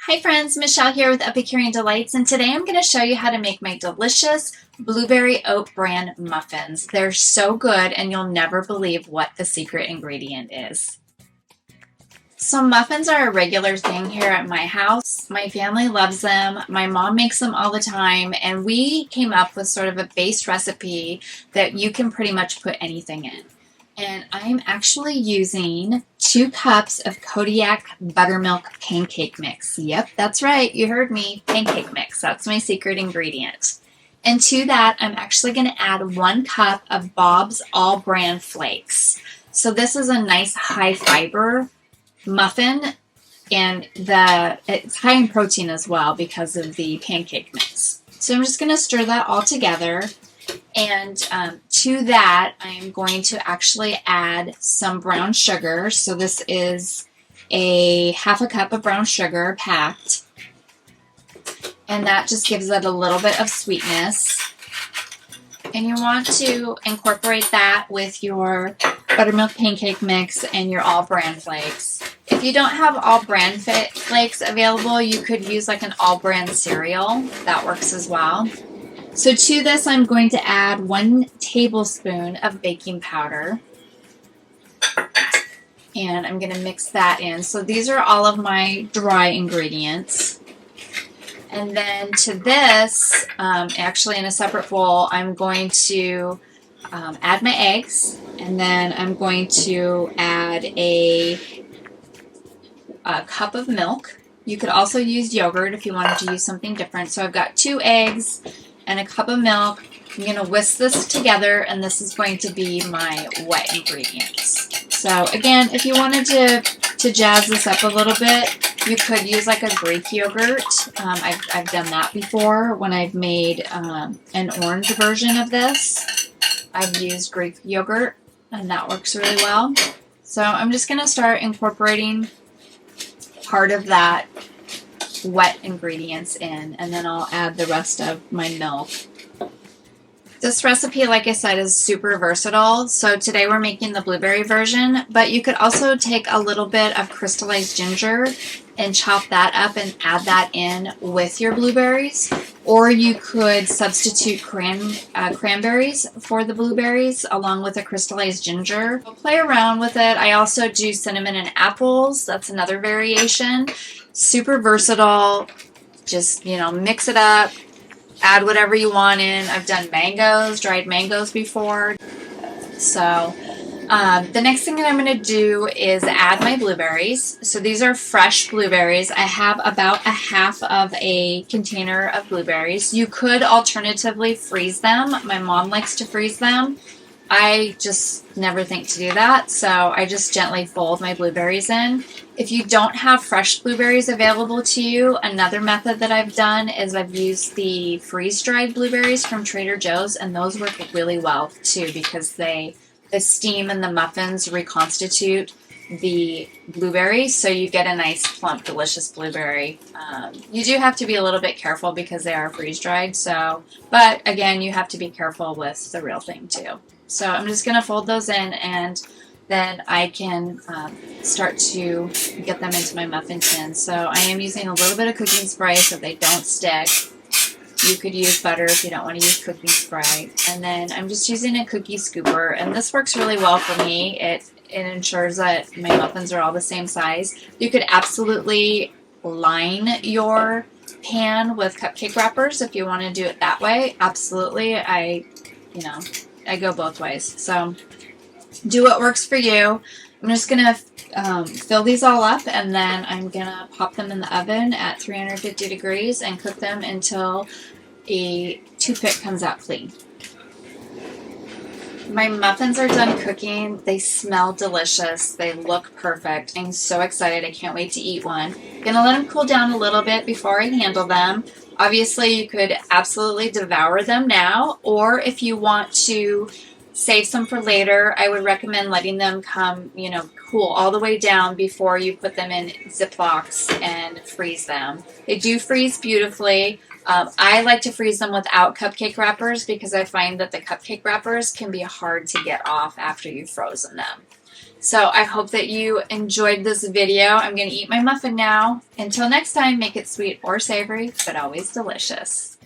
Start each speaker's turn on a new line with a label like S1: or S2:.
S1: Hi friends, Michelle here with Epicurean Delights, and today I'm going to show you how to make my delicious blueberry oat bran muffins. They're so good and you'll never believe what the secret ingredient is. So muffins are a regular thing here at my house. My family loves them. My mom makes them all the time, and we came up with sort of a base recipe that you can pretty much put anything in. And I'm actually using 2 cups of Kodiak buttermilk pancake mix. Yep, that's right. You heard me. Pancake mix. That's my secret ingredient. And to that, I'm actually going to add 1 cup of Bob's All Bran flakes. So this is a nice high fiber muffin, and it's high in protein as well because of the pancake mix. So I'm just going to stir that all together. And to that, I'm going to actually add some brown sugar. So this is a half a cup of brown sugar packed. And that just gives it a little bit of sweetness. And you want to incorporate that with your buttermilk pancake mix and your all bran flakes. If you don't have all bran flakes available, you could use like an all bran cereal. That works as well. So to this, I'm going to add 1 tablespoon of baking powder. And I'm going to mix that in. So these are all of my dry ingredients. And then to this, actually in a separate bowl, I'm going to add my eggs. And then I'm going to add a cup of milk. You could also use yogurt if you wanted to use something different. So I've got 2 eggs and a cup of milk. I'm going to whisk this together, and this is going to be my wet ingredients. So again, if you wanted to jazz this up a little bit, you could use like a Greek yogurt. I've done that before when I've made an orange version of this. I've used Greek yogurt, and that works really well. So I'm just going to start incorporating part of that wet ingredients in, and then I'll add the rest of my milk. This recipe, like I said, is super versatile. So today we're making the blueberry version, but you could also take a little bit of crystallized ginger and chop that up and add that in with your blueberries. Or you could substitute cranberries for the blueberries along with the crystallized ginger. I'll play around with it. I also do cinnamon and apples. That's another variation. Super versatile. Just, mix it up. Add whatever you want in. I've done mangoes, dried mangoes before. So the next thing that I'm going to do is add my blueberries. So these are fresh blueberries. I have about a half of a container of blueberries. You could alternatively freeze them. My mom likes to freeze them. I just never think to do that, so I just gently fold my blueberries in. If you don't have fresh blueberries available to you, another method that I've done is I've used the freeze-dried blueberries from Trader Joe's, and those work really well too because the steam and the muffins reconstitute the blueberries, so you get a nice plump delicious blueberry. You do have to be a little bit careful because they are freeze-dried, but again, you have to be careful with the real thing too. So I'm just going to fold those in, and then I can start to get them into my muffin tin. So I am using a little bit of cooking spray so they don't stick. You could use butter if you don't want to use cooking spray. And then I'm just using a cookie scooper, and this works really well for me. It ensures that my muffins are all the same size. You could absolutely line your pan with cupcake wrappers if you want to do it that way. Absolutely. I go both ways. So do what works for you. I'm just going to fill these all up, and then I'm going to pop them in the oven at 350 degrees and cook them until a toothpick comes out clean. My muffins are done cooking. They smell delicious. They look perfect. I'm so excited. I can't wait to eat one. I'm going to let them cool down a little bit before I handle them. Obviously, you could absolutely devour them now, or if you want to save some for later, I would recommend letting them cool all the way down before you put them in Ziplocs and freeze them. They do freeze beautifully. I like to freeze them without cupcake wrappers because I find that the cupcake wrappers can be hard to get off after you've frozen them. So I hope that you enjoyed this video. I'm going to eat my muffin now. Until next time, make it sweet or savory, but always delicious.